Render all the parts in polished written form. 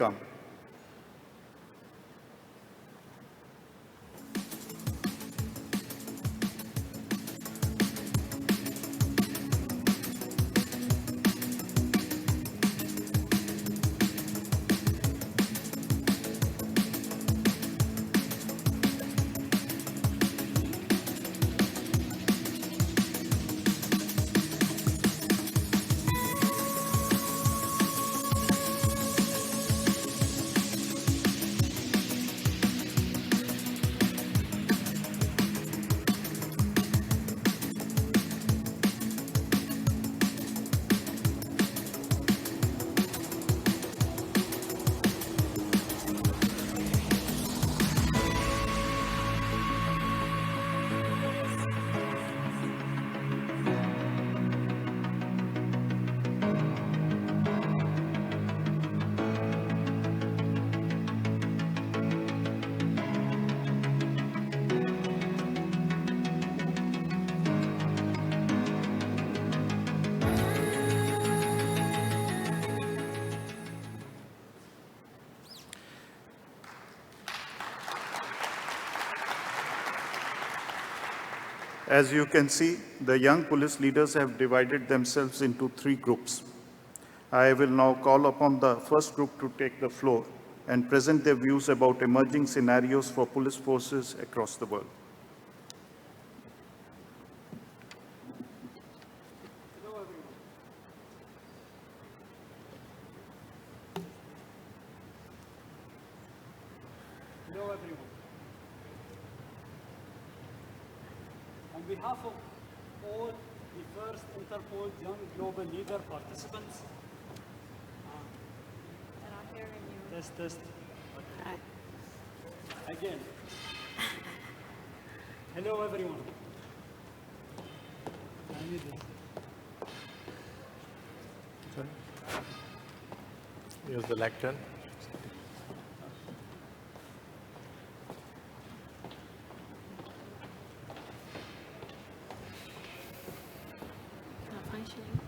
come. As you can see, the young police leaders have divided themselves into 3 groups. I will now call upon the first group to take the floor and present their views about emerging scenarios for police forces across the world. Hello everyone. On behalf of all the first Interpol Young Global Leader participants, They're not hearing you. test. Hi. Again. Hello everyone. I need this. Use the lectern. Not functioning.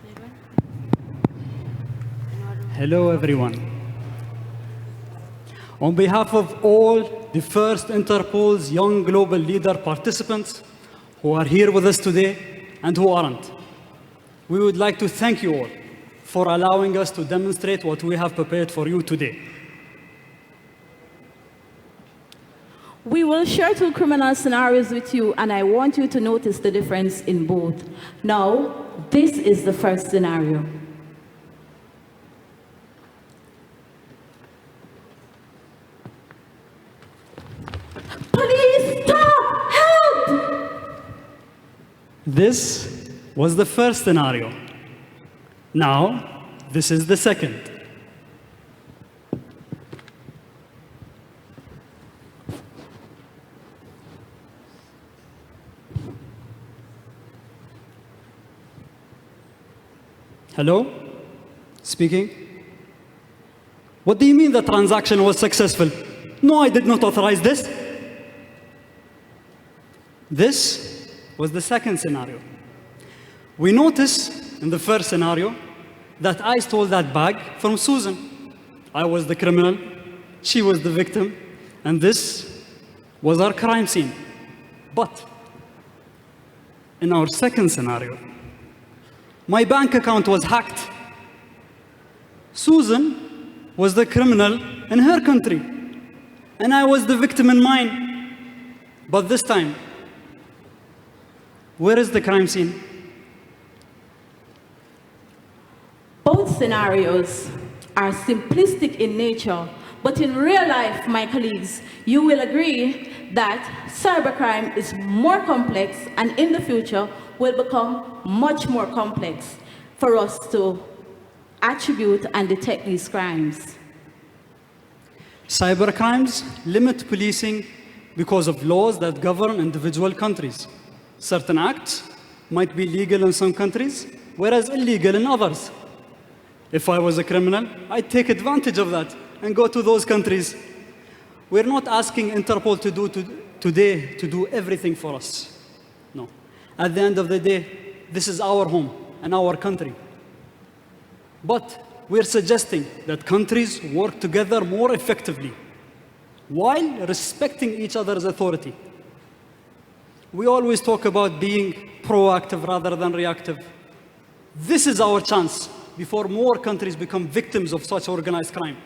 Need one? Hello everyone. On behalf of all the first Interpol's Young Global Leader participants who are here with us today and who aren't, we would like to thank you all for allowing us to demonstrate what we have prepared for you today. We will share 2 criminal scenarios with you, and I want you to notice the difference in both. Now, this is the first scenario. Police, stop! Help! This was the first scenario. Now, this is the second. Hello? Speaking? What do you mean the transaction was successful? No, I did not authorize this. This was the second scenario. We noticed in the first scenario that I stole that bag from Susan. I was the criminal, she was the victim, and this was our crime scene. But in our second scenario, my bank account was hacked. Susan was the criminal in her country, and I was the victim in mine. But this time, where is the crime scene? Both scenarios are simplistic in nature, but in real life, my colleagues, you will agree that cybercrime is more complex and in the future will become much more complex for us to attribute and detect these crimes. Cybercrimes limit policing because of laws that govern individual countries. Certain acts might be legal in some countries, whereas illegal in others. If I was a criminal, I'd take advantage of that and go to those countries. We're not asking Interpol to do everything for us. No. At the end of the day, this is our home and our country. But we're suggesting that countries work together more effectively while respecting each other's authority. We always talk about being proactive rather than reactive. This is our chance before more countries become victims of such organized crime.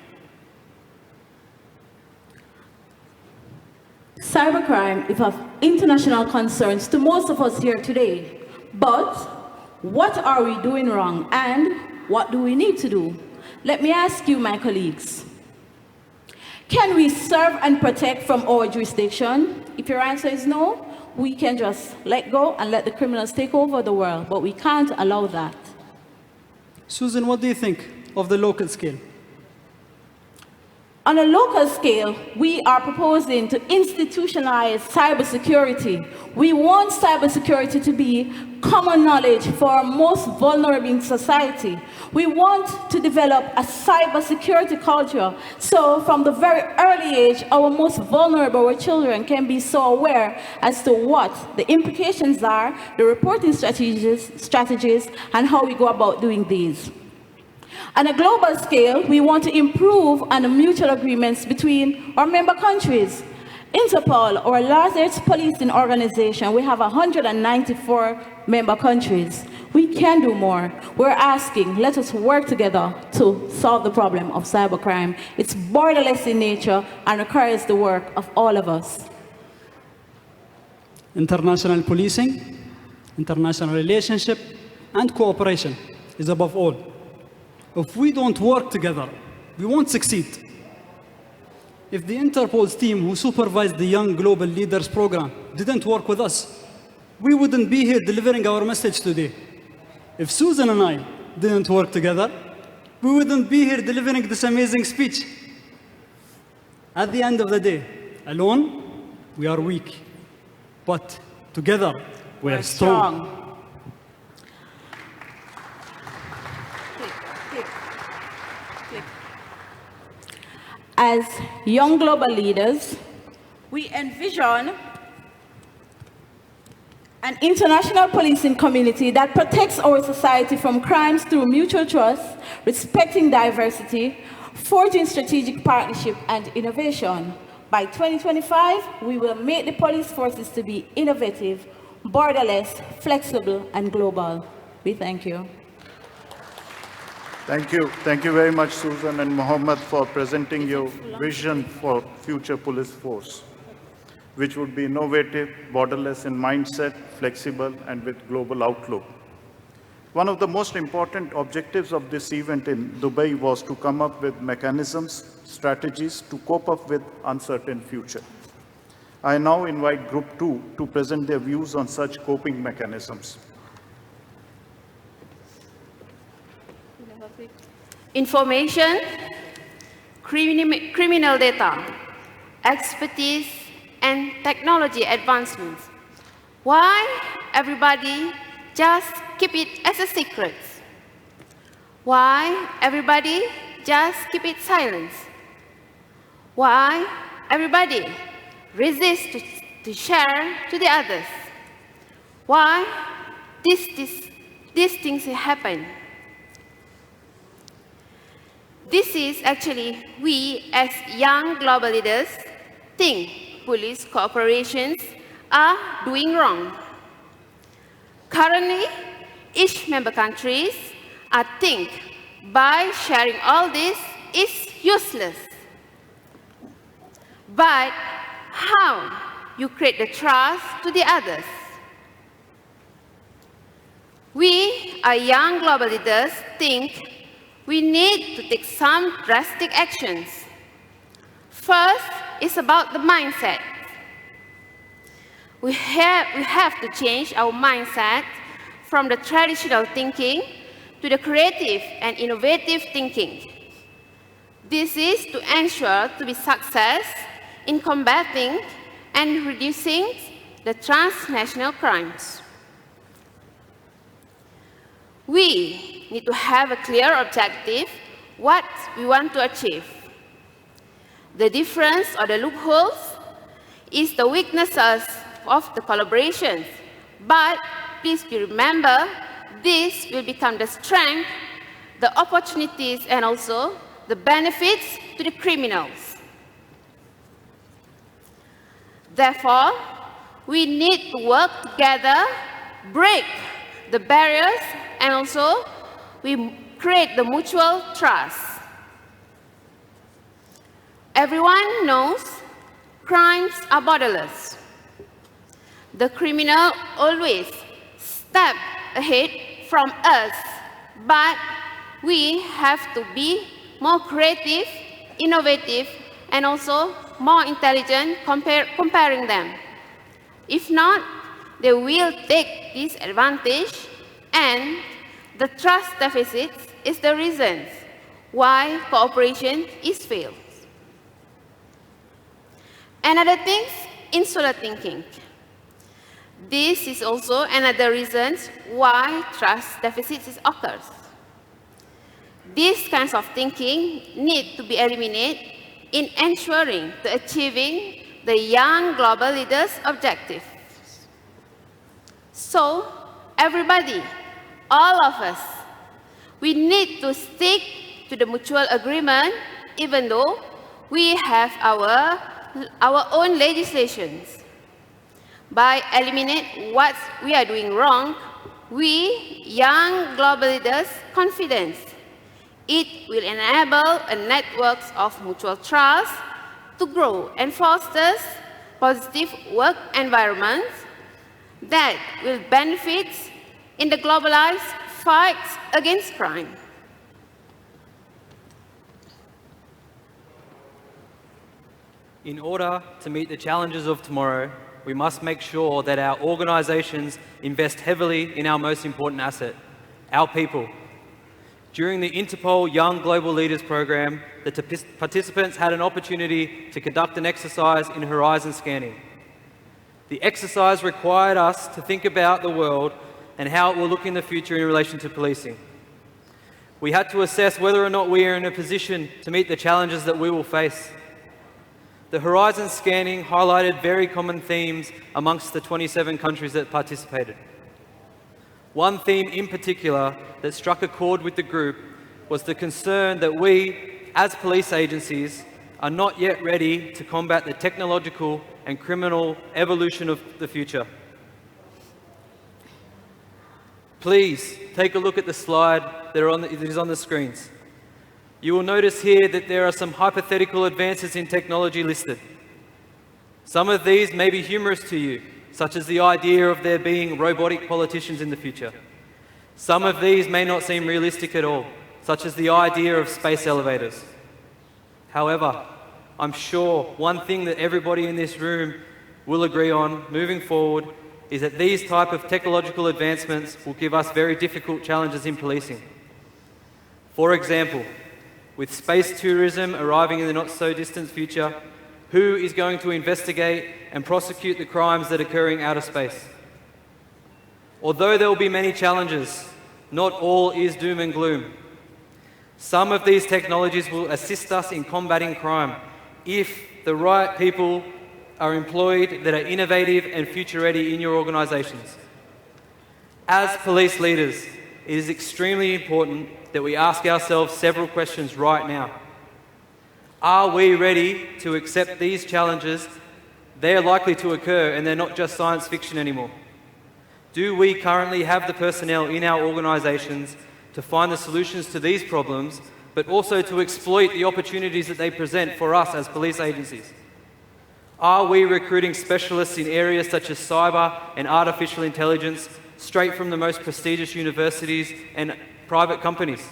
Cybercrime is of international concerns to most of us here today. But what are we doing wrong and what do we need to do? Let me ask you, my colleagues. Can we serve and protect from our jurisdiction? If your answer is no, we can just let go and let the criminals take over the world, but we can't allow that. Susan, what do you think of the local scale? On a local scale, we are proposing to institutionalize cybersecurity. We want cybersecurity to be common knowledge for our most vulnerable in society. We want to develop a cybersecurity culture, so from the very early age, our most vulnerable, our children, can be so aware as to what the implications are, the reporting strategies, and how we go about doing these. On a global scale, we want to improve on the mutual agreements between our member countries. INTERPOL, our largest policing organization, we have 194 member countries. We can do more. We're asking, let us work together to solve the problem of cybercrime. It's borderless in nature and requires the work of all of us. International policing, international relationship, and cooperation is above all. If we don't work together, we won't succeed. If the Interpol's team who supervised the Young Global Leaders program didn't work with us, we wouldn't be here delivering our message today. If Susan and I didn't work together, we wouldn't be here delivering this amazing speech. At the end of the day, alone, we are weak. But together, we are strong. As young global leaders, we envision an international policing community that protects our society from crimes through mutual trust, respecting diversity, forging strategic partnership and innovation. By 2025, we will make the police forces to be innovative, borderless, flexible, and global. We thank you. Thank you. Thank you very much, Susan and Mohammed, for presenting your vision for future police force, which would be innovative, borderless in mindset, flexible, and with global outlook. One of the most important objectives of this event in Dubai was to come up with mechanisms, strategies to cope up with uncertain future. I now invite Group 2 to present their views on such coping mechanisms. Information, criminal data, expertise, and technology advancements. Why everybody just keep it as a secret? Why everybody just keep it silent? Why everybody resist to share to the others? Why these things happen? This is actually we as young global leaders think police cooperations are doing wrong. Currently, each member countries think by sharing all this is useless. But how you create the trust to the others? We, as young global leaders, think we need to take some drastic actions. First, it's about the mindset. We have to change our mindset from the traditional thinking to the creative and innovative thinking. This is to ensure to be success in combating and reducing the transnational crimes. We need to have a clear objective, what we want to achieve. The difference or the loopholes is the weaknesses of the collaborations. But please remember, this will become the strength the opportunities and also the benefits to the criminals. Therefore, we need to work together, break the barriers, and also we create the mutual trust. Everyone knows crimes are borderless. The criminal always step ahead from us, but we have to be more creative, innovative, and also more intelligent comparing them. If not, they will take this advantage, and the trust deficit is the reason why cooperation is failed. Another thing, insular thinking. This is also another reason why trust deficits occurs. These kinds of thinking need to be eliminated in ensuring to achieving the young global leaders' objectives. So, everybody, all of us, we need to stick to the mutual agreement even though we have our own legislations. By eliminating what we are doing wrong, we, young global leaders, confidence. It will enable a network of mutual trust to grow and fosters positive work environments that will benefit in the globalized fight against crime. In order to meet the challenges of tomorrow, we must make sure that our organizations invest heavily in our most important asset, our people. During the INTERPOL Young Global Leaders program, the participants had an opportunity to conduct an exercise in horizon scanning. The exercise required us to think about the world and how it will look in the future in relation to policing. We had to assess whether or not we are in a position to meet the challenges that we will face. The horizon scanning highlighted very common themes amongst the 27 countries that participated. One theme in particular that struck a chord with the group was the concern that we, as police agencies, are not yet ready to combat the technological and criminal evolution of the future. Please take a look at the slide that is on the screens. You will notice here that there are some hypothetical advances in technology listed. Some of these may be humorous to you, such as the idea of there being robotic politicians in the future. Some of these may not seem realistic at all, such as the idea of space elevators. However, I'm sure one thing that everybody in this room will agree on moving forward is that these type of technological advancements will give us very difficult challenges in policing. For example, with space tourism arriving in the not-so-distant future, who is going to investigate and prosecute the crimes that are occurring out of space? Although there will be many challenges, not all is doom and gloom. Some of these technologies will assist us in combating crime if the right people are employed that are innovative and future-ready in your organisations. As police leaders, it is extremely important that we ask ourselves several questions right now. Are we ready to accept these challenges? They're likely to occur and they're not just science fiction anymore. Do we currently have the personnel in our organisations to find the solutions to these problems, but also to exploit the opportunities that they present for us as police agencies? Are we recruiting specialists in areas such as cyber and artificial intelligence straight from the most prestigious universities and private companies?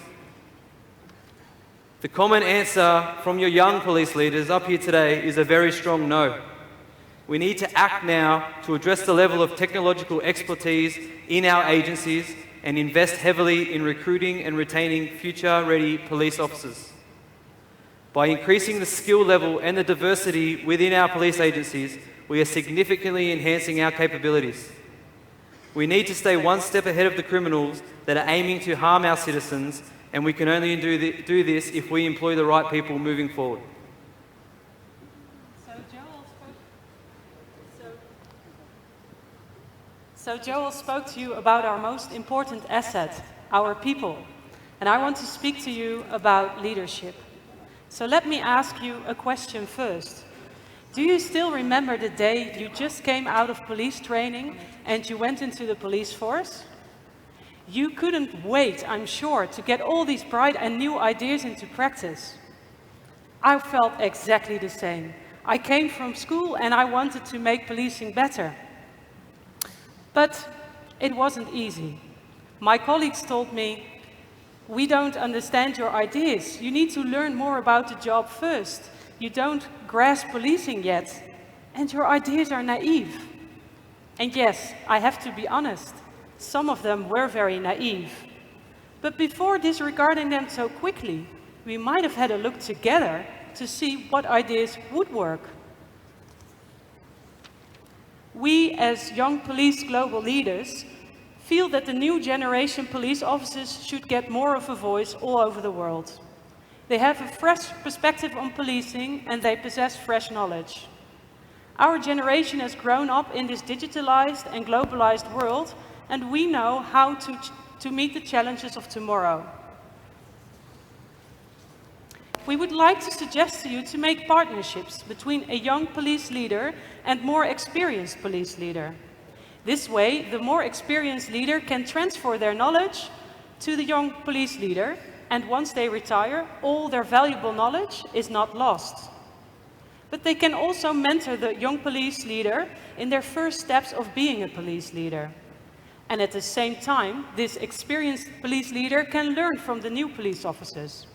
The common answer from your young police leaders up here today is a very strong no. We need to act now to address the level of technological expertise in our agencies and invest heavily in recruiting and retaining future-ready police officers. By increasing the skill level and the diversity within our police agencies, we are significantly enhancing our capabilities. We need to stay one step ahead of the criminals that are aiming to harm our citizens, and we can only do this if we employ the right people moving forward. So Joel spoke to you about our most important asset, our people. And I want to speak to you about leadership. So let me ask you a question first. Do you still remember the day you just came out of police training and you went into the police force? You couldn't wait, I'm sure, to get all these bright and new ideas into practice. I felt exactly the same. I came from school and I wanted to make policing better. But it wasn't easy. My colleagues told me, we don't understand your ideas. You need to learn more about the job first. You don't grasp policing yet, and your ideas are naive. And yes, I have to be honest, some of them were very naive. But before disregarding them so quickly, we might have had a look together to see what ideas would work. We, as young police global leaders, feel that the new generation police officers should get more of a voice all over the world. They have a fresh perspective on policing and they possess fresh knowledge. Our generation has grown up in this digitalized and globalized world, and we know how to meet the challenges of tomorrow. We would like to suggest to you to make partnerships between a young police leader and more experienced police leader. This way, the more experienced leader can transfer their knowledge to the young police leader, and once they retire, all their valuable knowledge is not lost. But they can also mentor the young police leader in their first steps of being a police leader. And at the same time, this experienced police leader can learn from the new police officers.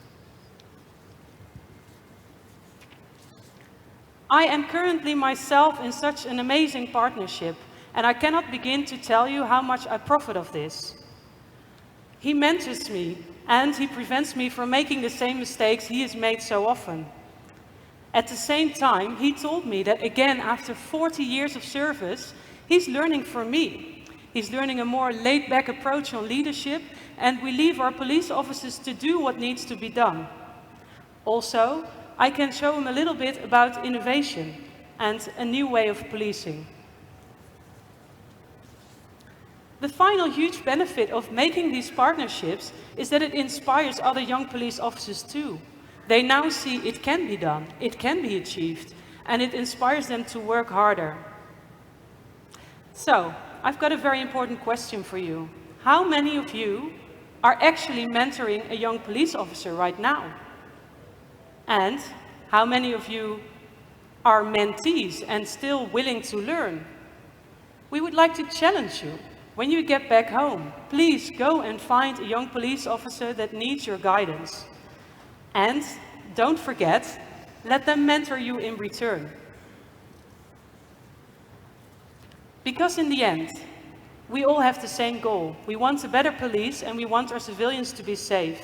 I am currently myself in such an amazing partnership, and I cannot begin to tell you how much I profit of this. He mentors me, and he prevents me from making the same mistakes he has made so often. At the same time, he told me that again, after 40 years of service, he's learning from me. He's learning a more laid-back approach on leadership, and we leave our police officers to do what needs to be done. Also, I can show him a little bit about innovation and a new way of policing. The final huge benefit of making these partnerships is that it inspires other young police officers too. They now see it can be done, it can be achieved, and it inspires them to work harder. So, I've got a very important question for you. How many of you are actually mentoring a young police officer right now? And how many of you are mentees and still willing to learn? We would like to challenge you. When you get back home, please go and find a young police officer that needs your guidance. And don't forget, let them mentor you in return. Because in the end, we all have the same goal. We want a better police and we want our civilians to be safe.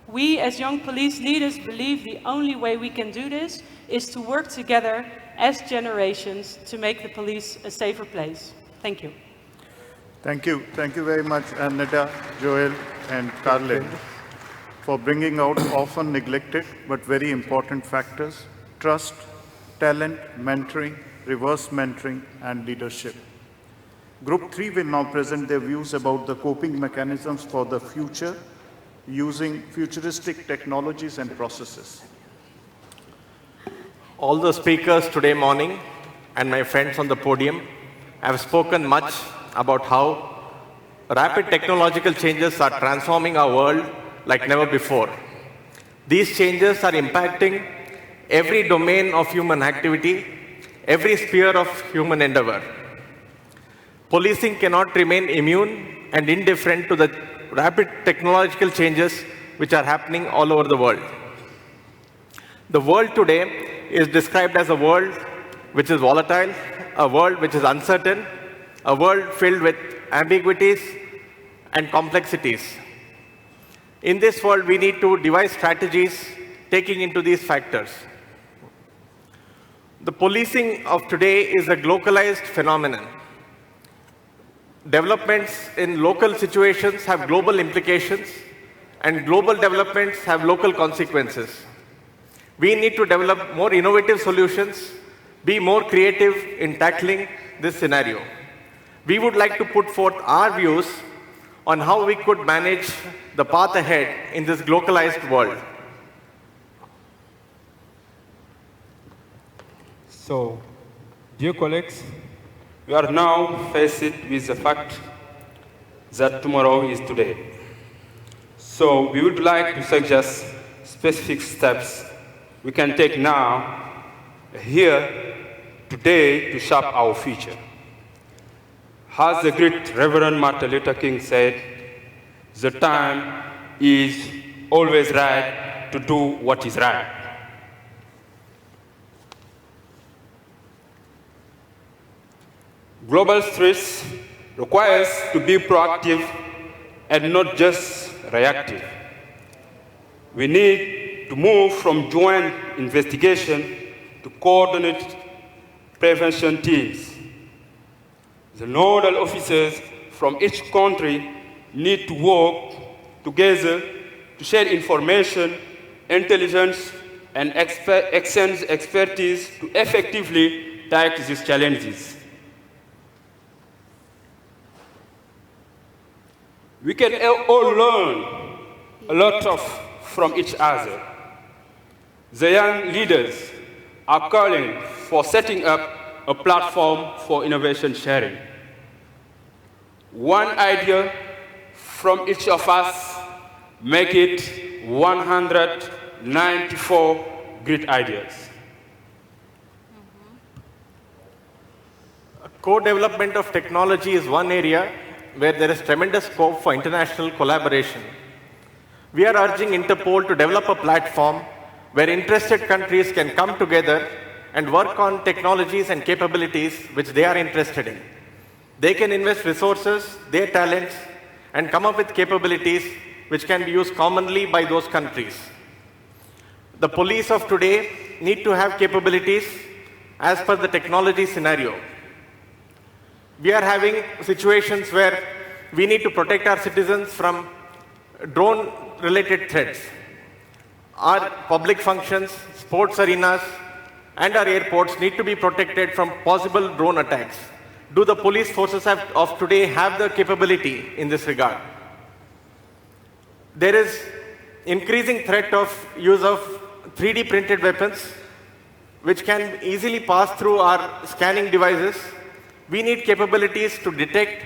We as young police leaders believe the only way we can do this is to work together as generations to make the police a safer place. Thank you. Thank you. Thank you very much, Anita, Joel, and Carlin, for bringing out often neglected but very important factors: trust, talent, mentoring, reverse mentoring, and leadership. Group 3 will now present their views about the coping mechanisms for the future using futuristic technologies and processes. All the speakers today morning and my friends on the podium have spoken much about how rapid technological changes are transforming our world like never before. These changes are impacting every domain of human activity, every sphere of human endeavor. Policing cannot remain immune and indifferent to the rapid technological changes which are happening all over the world. The world today is described as a world which is volatile, a world which is uncertain, a world filled with ambiguities and complexities. In this world, we need to devise strategies taking into these factors. The policing of today is a localized phenomenon. Developments in local situations have global implications, and global developments have local consequences. We need to develop more innovative solutions, be more creative in tackling this scenario. We would like to put forth our views on how we could manage the path ahead in this globalized world. So, dear colleagues, we are now faced with the fact that tomorrow is today. So we would like to suggest specific steps we can take now, here, today, to shape our future. As the great Reverend Martin Luther King said, the time is always right to do what is right. Global stress requires to be proactive and not just reactive. We need to move from joint investigation to coordinated prevention teams. The nodal officers from each country need to work together to share information, intelligence, and exchange expertise to effectively tackle these challenges. We can all learn a lot from each other. The young leaders are calling for setting up a platform for innovation sharing. One idea from each of us make it 194 great ideas. Co-development of technology is one area where there is tremendous scope for international collaboration. We are urging Interpol to develop a platform where interested countries can come together and work on technologies and capabilities which they are interested in. They can invest resources, their talents, and come up with capabilities which can be used commonly by those countries. The police of today need to have capabilities as per the technology scenario. We are having situations where we need to protect our citizens from drone-related threats. Our public functions, sports arenas, and our airports need to be protected from possible drone attacks. Do the police forces of today have the capability in this regard? There is increasing threat of use of 3D printed weapons, which can easily pass through our scanning devices. We need capabilities to detect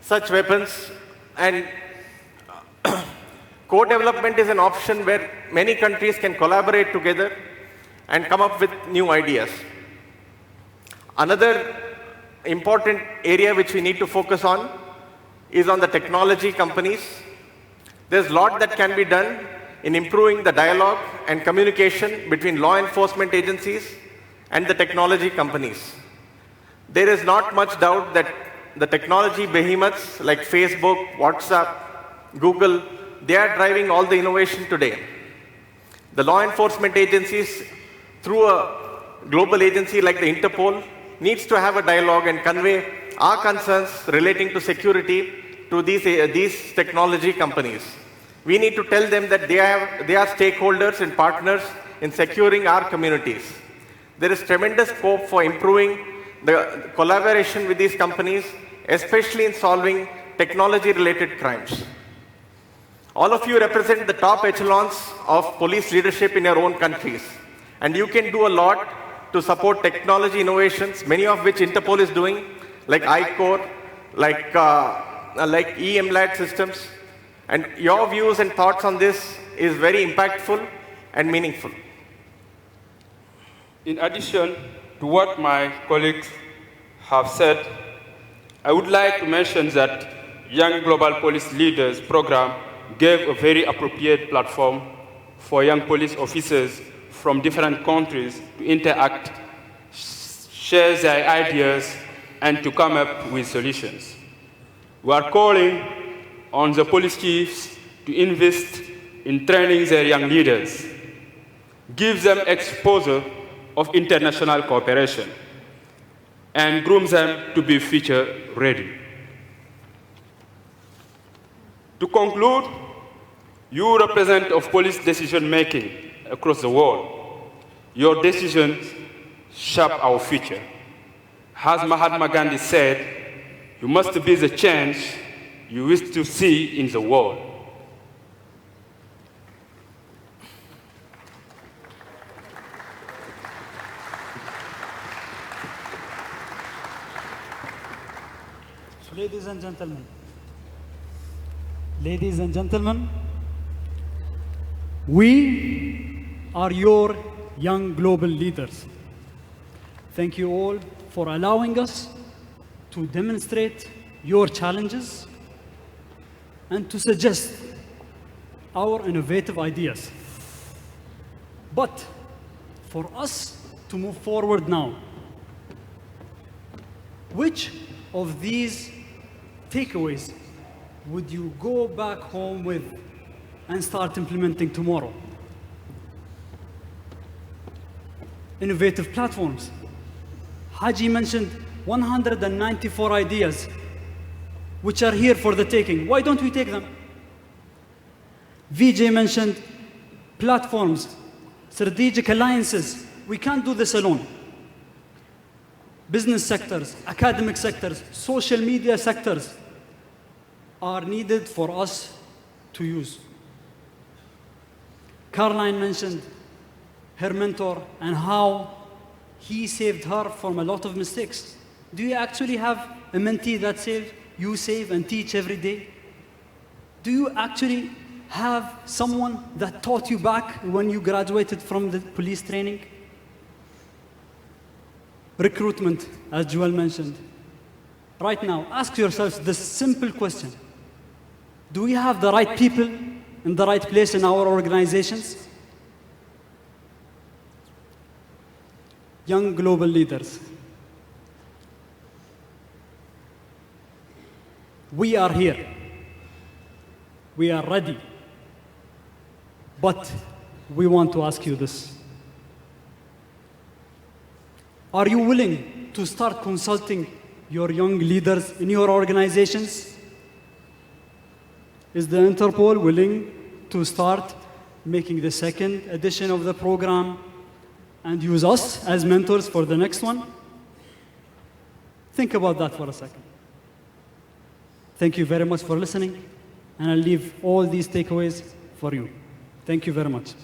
such weapons, and co-development is an option where many countries can collaborate together and come up with new ideas. Another important area which we need to focus on is on the technology companies. There's a lot that can be done in improving the dialogue and communication between law enforcement agencies and the technology companies. There is not much doubt that the technology behemoths like Facebook, WhatsApp, Google, they are driving all the innovation today. The law enforcement agencies, through a global agency like the Interpol, needs to have a dialogue and convey our concerns relating to security to these technology companies. We need to tell them that they are stakeholders and partners in securing our communities. There is tremendous scope for improving the collaboration with these companies, especially in solving technology-related crimes. All of you represent the top echelons of police leadership in your own countries, and you can do a lot to support technology innovations, many of which Interpol is doing, like iCore, like EMLAT systems. And your views and thoughts on this is very impactful and meaningful. In addition to what my colleagues have said, I would like to mention that Young Global Police Leaders program gave a very appropriate platform for young police officers from different countries to interact, share their ideas, and to come up with solutions. We are calling on the police chiefs to invest in training their young leaders, give them exposure of international cooperation, and groom them to be future ready. To conclude, you represent of police decision making across the world. Your decisions shape our future. As Mahatma Gandhi said, you must be the change you wish to see in the world? Ladies and gentlemen, we are your young global leaders. Thank you all for allowing us to demonstrate your challenges and to suggest our innovative ideas. But for us to move forward now, which of these takeaways would you go back home with and start implementing tomorrow? Innovative platforms. Haji mentioned 194 ideas which are here for the taking. Why don't we take them? VJ mentioned platforms, strategic alliances. We can't do this alone. Business sectors, academic sectors, social media sectors are needed for us to use. Caroline mentioned her mentor and how he saved her from a lot of mistakes. Do you actually have a mentee that you save and teach every day? Do you actually have someone that taught you back when you graduated from the police training? Recruitment, as Joel mentioned. Right now, ask yourselves this simple question. Do we have the right people in the right place in our organizations? Young global leaders. We are here. We are ready. But we want to ask you this. Are you willing to start consulting your young leaders in your organizations? Is the Interpol willing to start making the second edition of the program and use us as mentors for the next one? Think about that for a second. Thank you very much for listening, and I'll leave all these takeaways for you. Thank you very much.